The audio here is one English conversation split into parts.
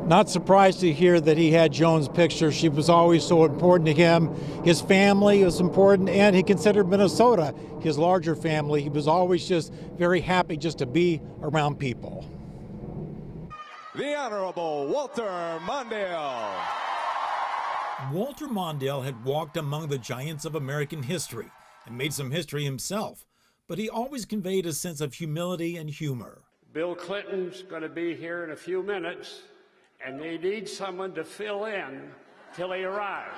Not surprised to hear that he had Joan's picture. She was always so important to him. His family was important, and he considered Minnesota his larger family. He was always just very happy just to be around people. The Honorable Walter Mondale. Walter Mondale had walked among the giants of American history and made some history himself, but he always conveyed a sense of humility and humor. Bill Clinton's going to be here in a few minutes, and they need someone to fill in till he arrives.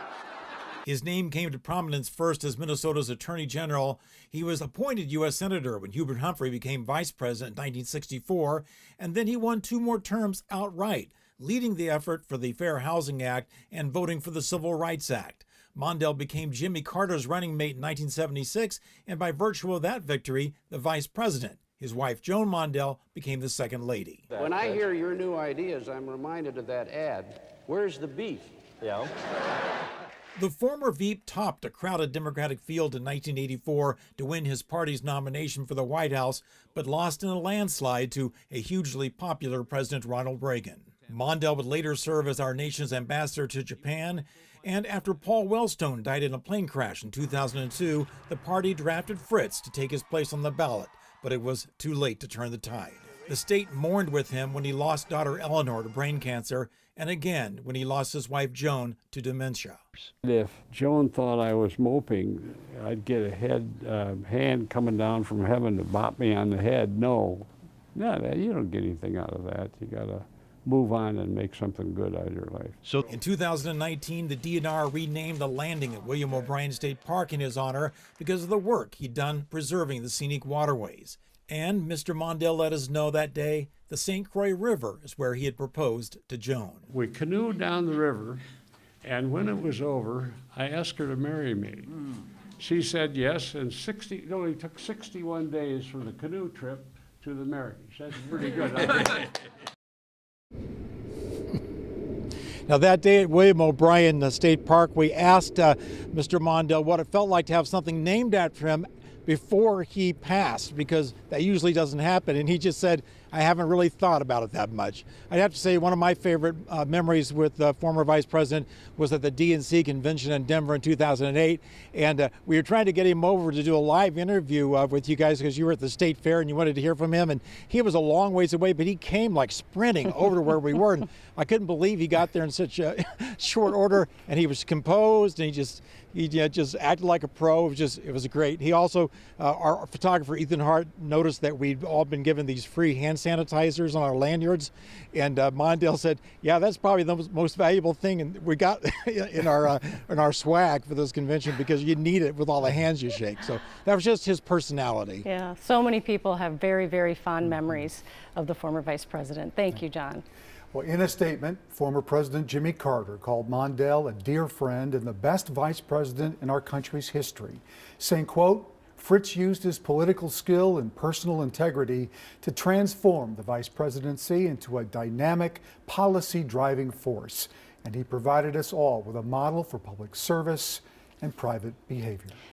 His name came to prominence first as Minnesota's Attorney General. He was appointed U.S. Senator when Hubert Humphrey became Vice President in 1964, and then he won 2 more terms outright, leading the effort for the Fair Housing Act and voting for the Civil Rights Act. Mondale became Jimmy Carter's running mate in 1976, and by virtue of that victory, the vice president. His wife, Joan Mondale, became the second lady. When I hear your new ideas, I'm reminded of that ad, "Where's the beef?" Yeah. The former Veep topped a crowded Democratic field in 1984 to win his party's nomination for the White House, but lost in a landslide to a hugely popular President Ronald Reagan. Mondale would later serve as our nation's ambassador to Japan, and after Paul Wellstone died in a plane crash in 2002, the party drafted Fritz to take his place on the ballot, but it was too late to turn the tide. The state mourned with him when he lost daughter Eleanor to brain cancer, and again when he lost his wife Joan to dementia. If Joan thought I was moping, I'd get a hand coming down from heaven to bop me on the head. No, you don't get anything out of that. You gotta move on and make something good out of your life. So in 2019, the DNR renamed the landing at William O'Brien State Park in his honor because of the work he'd done preserving the scenic waterways. And Mr. Mondale let us know that day the St. Croix River is where he had proposed to Joan. We canoed down the river, and when it was over, I asked her to marry me. She said yes, and it only took 61 days from the canoe trip to the marriage. That's pretty good. Now that day at William O'Brien State Park, we asked Mr. Mondale what it felt like to have something named after him before he passed, because that usually doesn't happen. And he just said, I haven't really thought about it that much. I'd have to say one of my favorite memories with the former vice president was at the DNC convention in Denver in 2008. And we were trying to get him over to do a live interview with you guys because you were at the state fair and you wanted to hear from him. And he was a long ways away, but he came like sprinting over to where we were. And I couldn't believe he got there in such a short order, and he was composed, and he just acted like a pro. It was great. He also, our photographer Ethan Hart noticed that we'd all been given these free hand sanitizers on our lanyards, and Mondale said, "Yeah, that's probably the most valuable thing we got in our swag for this convention, because you need it with all the hands you shake." So that was just his personality. Yeah, so many people have very, very fond memories of the former vice president. Thank you, John. Well, in a statement, former President Jimmy Carter called Mondale a dear friend and the best vice president in our country's history, saying, quote, Fritz used his political skill and personal integrity to transform the vice presidency into a dynamic policy-driving force, and he provided us all with a model for public service and private behavior.